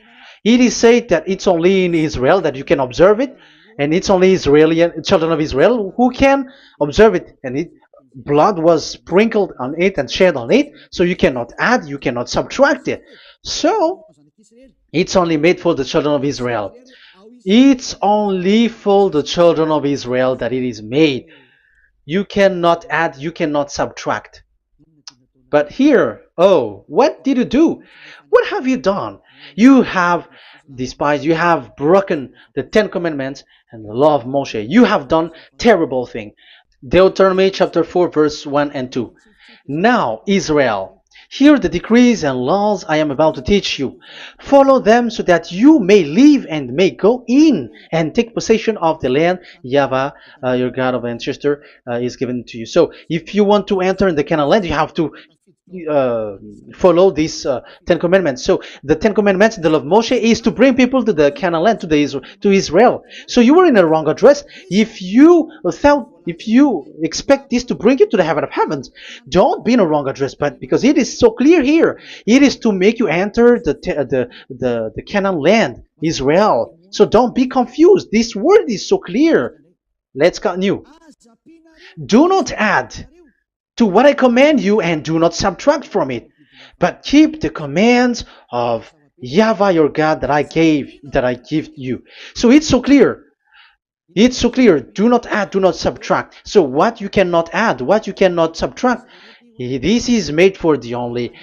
It is said that it's only in Israel that you can observe it, and it's only children of Israel who can observe it. And blood was sprinkled on it and shed on it, so you cannot add, you cannot subtract it. So it's only made for the children of Israel. It's only for the children of Israel that it is made. You cannot add, you cannot subtract. But here, what did you do? What have you done? You have despised, you have broken the Ten Commandments and the law of Moshe. You have done terrible thing. Deuteronomy chapter 4 verse 1 and 2. Now, Israel, hear the decrees and laws I am about to teach you. Follow them so that you may live and may go in and take possession of the land YAHVAH, your God of ancestor, is given to you. So if you want to enter in the Canaan land, you have to follow these Ten Commandments. So the Ten Commandments, the law of Moshe, is to bring people to the Canaan land, to Israel. So you were in the wrong address. If you if you expect this to bring you to the heaven of heavens, don't be in a wrong address. But because it is so clear here, it is to make you enter the Canaan land, Israel. So don't be confused. This word is so clear. Let's continue. Do not add to what I command you, and do not subtract from it, but keep the commands of YAHVAH your God that I give you. So it's so clear. It's so clear. Do not add, do not subtract. So what you cannot add, what you cannot subtract, this is made for only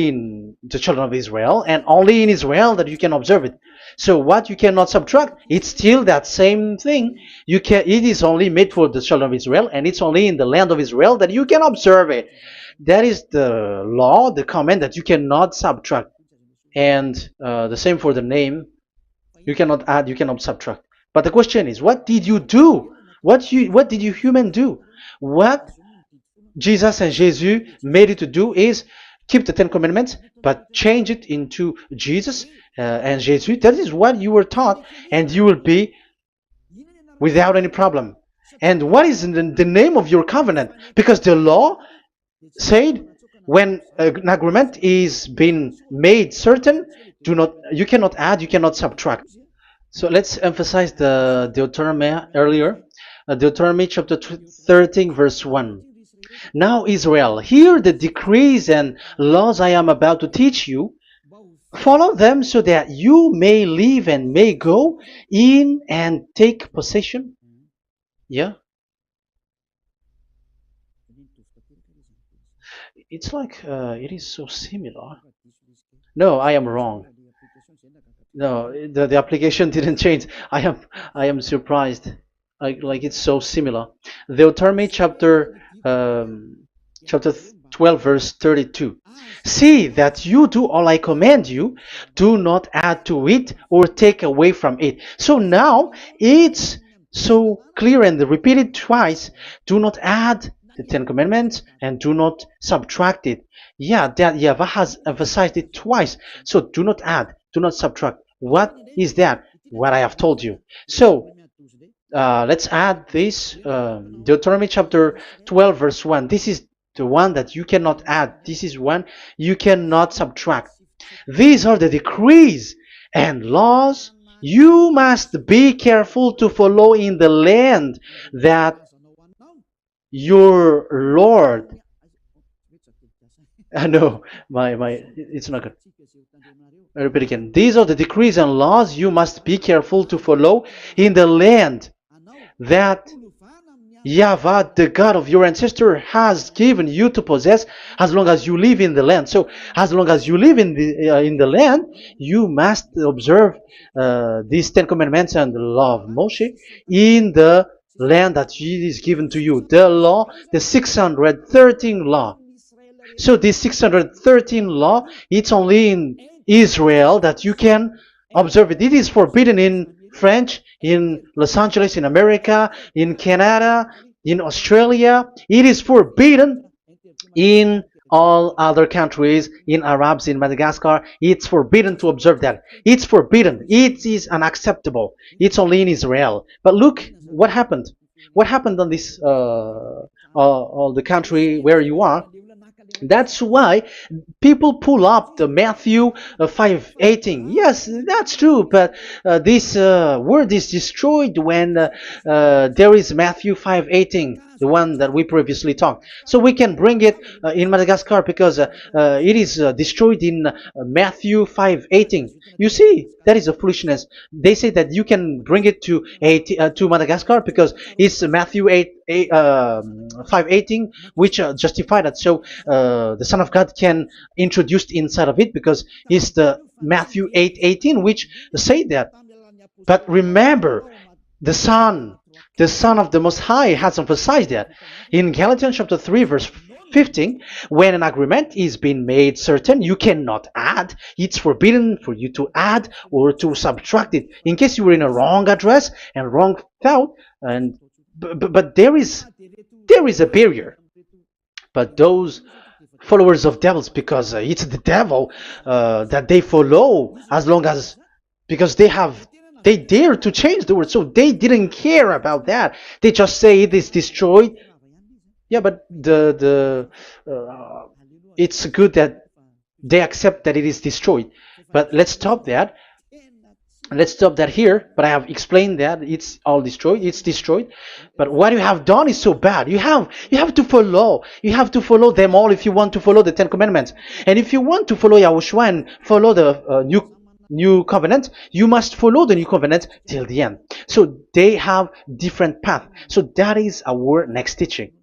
in the children of Israel, and only in Israel that you can observe it. So what you cannot subtract, it's still that same thing. It is only made for the children of Israel, and it's only in the land of Israel that you can observe it. That is the law, the command that you cannot subtract. And the same for the name. You cannot add, you cannot subtract. But the question is, what did you do? What did you human do? What Jesus and Jesus made you to do is keep the Ten Commandments, but change it into Jesus and Jesus. That is what you were taught, and you will be without any problem. And what is the name of your covenant? Because the law said when an agreement is being made certain, you cannot add, you cannot subtract. So let's emphasize the Deuteronomy earlier. Deuteronomy chapter 13 verse 1. Now Israel, hear the decrees and laws I am about to teach you. Follow them so that you may live and may go in and take possession. Yeah. It's like it is so similar. No, I am wrong. No, the application didn't change. I am surprised. Like it's so similar. Deuteronomy chapter 12 verse 32. See that you do all I command you. Do not add to it or take away from it. So now it's so clear and repeated twice. Do not add the Ten Commandments and do not subtract it. Yeah, that YAHVAH has emphasized it twice. So do not add, do not subtract. What is that? What I have told you. So let's add this Deuteronomy chapter 12 verse 1. This is the one that you cannot add. This is one you cannot subtract. These are the decrees and laws you must be careful to follow in the land that your Lord. No, it's not good. I repeat again. These are the decrees and laws you must be careful to follow in the land that YAHVAH, the God of your ancestor, has given you to possess as long as you live in the land. So, as long as you live in the land, you must observe these Ten Commandments and the law of Moshe in the land that is given to you. The law, the 613 law. So this 613 law, it's only in Israel that you can observe it. It is forbidden in French, in Los Angeles, in America, in Canada, in Australia. It is forbidden in all other countries, in Arabs, in Madagascar. It's forbidden to observe that. It's forbidden. It is unacceptable. It's only in Israel. But look what happened. What happened on this, all the country where you are. That's why people pull up the Matthew 5:18. Yes, that's true, but this word is destroyed when there is Matthew 5:18, the one that we previously talked. So we can bring it in Madagascar because it is destroyed in Matthew 5:18. You see, that is a foolishness. They say that you can bring it to Madagascar because it's Matthew 5:18, which justify that. So the Son of God can introduce inside of it because it's the Matthew 8:18 which say that. But remember, the Son of the Most High has emphasized that in Galatians chapter 3 verse 15, when an agreement is being made certain, you cannot add. It's forbidden for you to add or to subtract it. In case you were in a wrong address and wrong thought, but there is a barrier. But those followers of devils, because it's the devil that they follow, as long as because they have They dare to change the word, so they didn't care about that. They just say it is destroyed. Yeah, but it's good that they accept that it is destroyed. But let's stop that. Let's stop that here. But I have explained that it's all destroyed. It's destroyed. But what you have done is so bad. You have to follow. You have to follow them all if you want to follow the Ten Commandments. And if you want to follow Yahushua and follow the new covenant, you must follow the new covenant till the end. So they have different path. So that is our next teaching.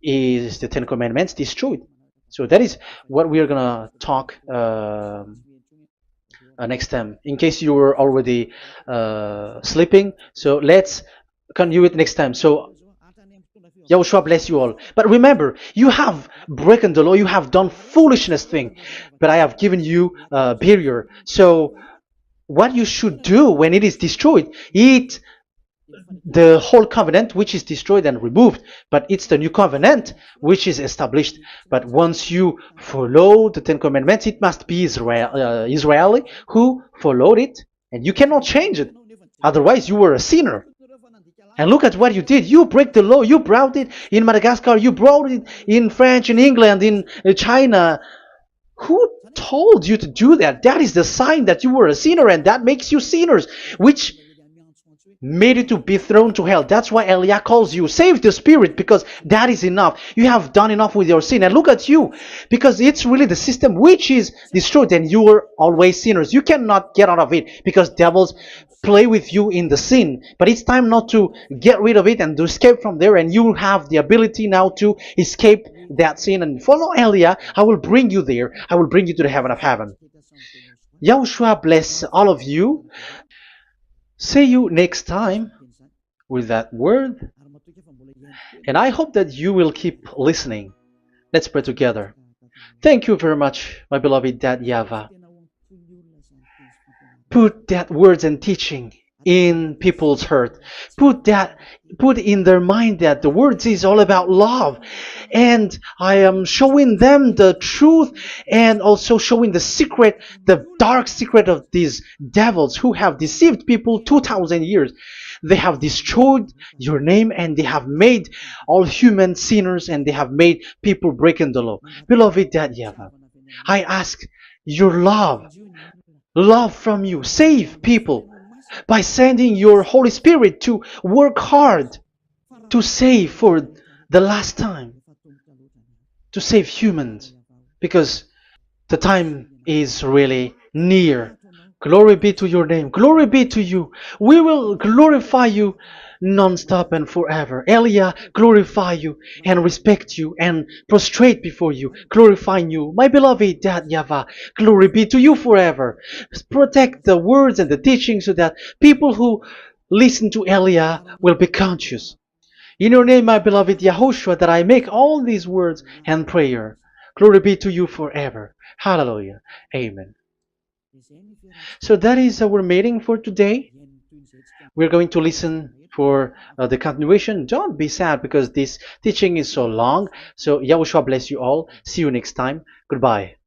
Is the Ten Commandments destroyed? So that is what we are gonna talk next time. In case you were already sleeping, so let's continue it next time. So Yahushua bless you all. But remember, you have broken the law, you have done foolishness thing, but I have given you a barrier. So what you should do when it is destroyed, it the whole covenant which is destroyed and removed, but it's the new covenant which is established. But once you follow the Ten Commandments, it must be Israeli who followed it, and you cannot change it. Otherwise, you were a sinner. And look at what you did. You break the law. You brought it in Madagascar. You brought it in France, in England, in China. Who told you to do that? That is the sign that you were a sinner, and that makes you sinners, which made you to be thrown to hell. That's why Elia calls you, save the spirit, because that is enough. You have done enough with your sin. And look at you, because it's really the system which is destroyed, and you were always sinners. You cannot get out of it because devils play with you in the sin. But it's time not to get rid of it and to escape from there, and you have the ability now to escape that sin and follow Elia. I will bring you there. I will bring you to the heaven of heaven. Yahushua bless all of you. See you next time with that word. And I hope that you will keep listening. Let's pray together. Thank you very much, my beloved Dad YAHVAH. Put that words and teaching in people's heart. Put in their mind that the words is all about love. And I am showing them the truth and also showing the secret, the dark secret of these devils who have deceived people 2,000 years. They have destroyed your name, and they have made all human sinners, and they have made people breaking the law. Beloved Dad YAHVAH, I ask your love from you. Save people by sending your Holy Spirit to work hard to save for the last time, to save humans, because the time is really near. Glory be to your name. Glory be to you. We will glorify you non-stop and forever. Elia, glorify you and respect you and prostrate before you, glorifying you. My beloved Dad YAHVAH, glory be to you forever. Protect the words and the teaching so that people who listen to Elia will be conscious. In your name, my beloved YAHOSHUAH, that I make all these words and prayer. Glory be to you forever. Hallelujah. Amen. So that is our meeting for today. We're going to listen for the continuation. Don't be sad because this teaching is so long. So Yahushua bless you all. See you next time. Goodbye.